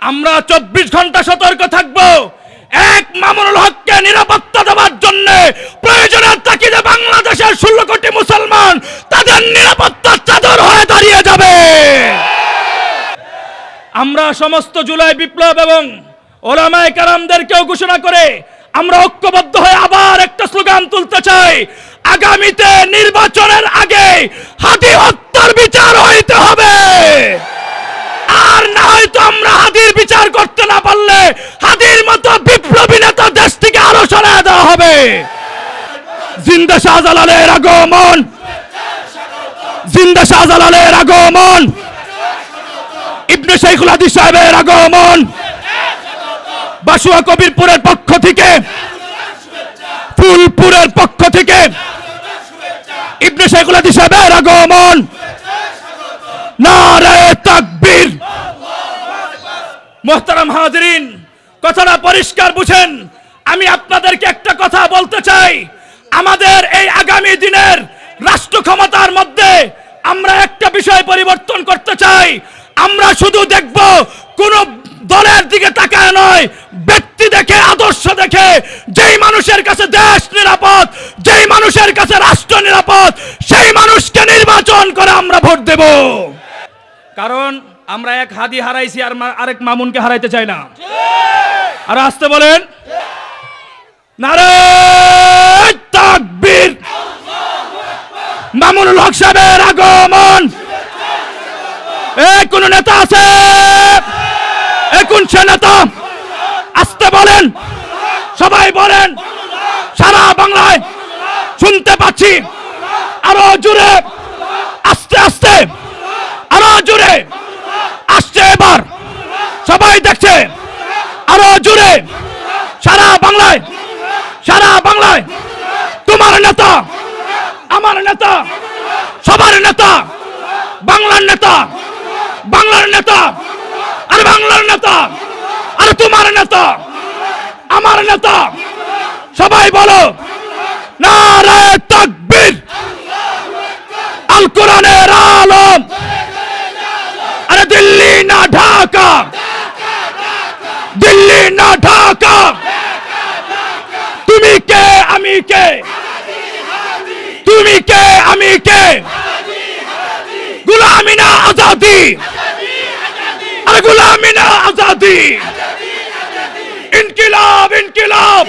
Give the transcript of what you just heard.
আমরা 24 ঘন্টা সতর্ক থাকব। এক মামুনুল হককে নিরাপত্তা দেওয়ার জন্য প্রয়োজনের তাগিদে বাংলাদেশের 16 কোটি মুসলমান তাদের নিরাপত্তার চাদর হয়ে দাঁড়িয়ে যাবে। আমরা সমস্ত জুলাই বিপ্লব এবং ওলামায়ে কেরামদেরকেও ঘোষণা করে আমরা ঐক্যবদ্ধ হয়ে আবার একটা স্লোগান তুলতে চাই। আগামীতে নির্বাচনের আগে হাদি হত্যার বিচার হইতে হবে। আর না হয়তো আমরা হাদির বিচার করতে না পারলে হাদির মতো বিপ্লবী নেতা দেশ থেকে আরো সরিয়ে দেওয়া হবে। জিন্দা শাহজালালের আগমন, জিন্দা শাহজালালের আগমন, ইবনে শেখুল হাদিস সাহেবের আগমন, বাসুয়া কবিরপুরের পক্ষ থেকে, ফুলপুরের পক্ষ থেকে ইবনে শেখুল হাদিস সাহেবের আগমন। নারে তাকবীর। মোহতারাম হাজিরিন, কথাটা পরিষ্কার বুঝেন। আমি আপনাদেরকে একটা কথা বলতে চাই, আমাদের এই আগামী দিনের রাষ্ট্র ক্ষমতার মধ্যে আমরা একটা বিষয় পরিবর্তন করতে চাই। আমরা শুধু দেখব কোন দলের দিকে তাকায় নয়, ব্যক্তি দেখে, আদর্শ দেখে। যেই মানুষের কাছে দেশ নিরাপদ, যেই মানুষের কাছে রাষ্ট্র নিরাপদ, সেই মানুষকে নির্বাচন করে আমরা ভোট দেব। কারণ আমরা এক হাদি হারাইছি আর আরেক মামুনকে হারাইতে চাই না। আর আসতে বলেন নারে তাকবীর। মামুনুল হক সাহেবের আগমন। কোন নেতা আছে? কোন সে নেতা? আসতে বলেন, সবাই বলেন। সারা বাংলায় শুনতে পাচ্ছি। আরো জোরে, আস্তে আস্তে, আরো জোরে আসছে। এবার সবাই দেখছে। আরো জোরে। সারা বাংলায়, সারা বাংলায় তোমার নেতা, আমার নেতা, সবার নেতা, বাংলার নেতা, বাংলার নেতা, আর বাংলার নেতা, আর তোমার নেতা, আমার নেতা। সবাই বলো নারে তাকবীর। আল কোরআনের আলম। আরে দিল্লি না ঢাকা, দিল্লি না ঢাকা। তুমি কে আমি কে, তুমি কে আমি কে। গুলামি না আজাদি, আরে গুলামি না আজাদি। ইনকিলাব, ইনকিলাব।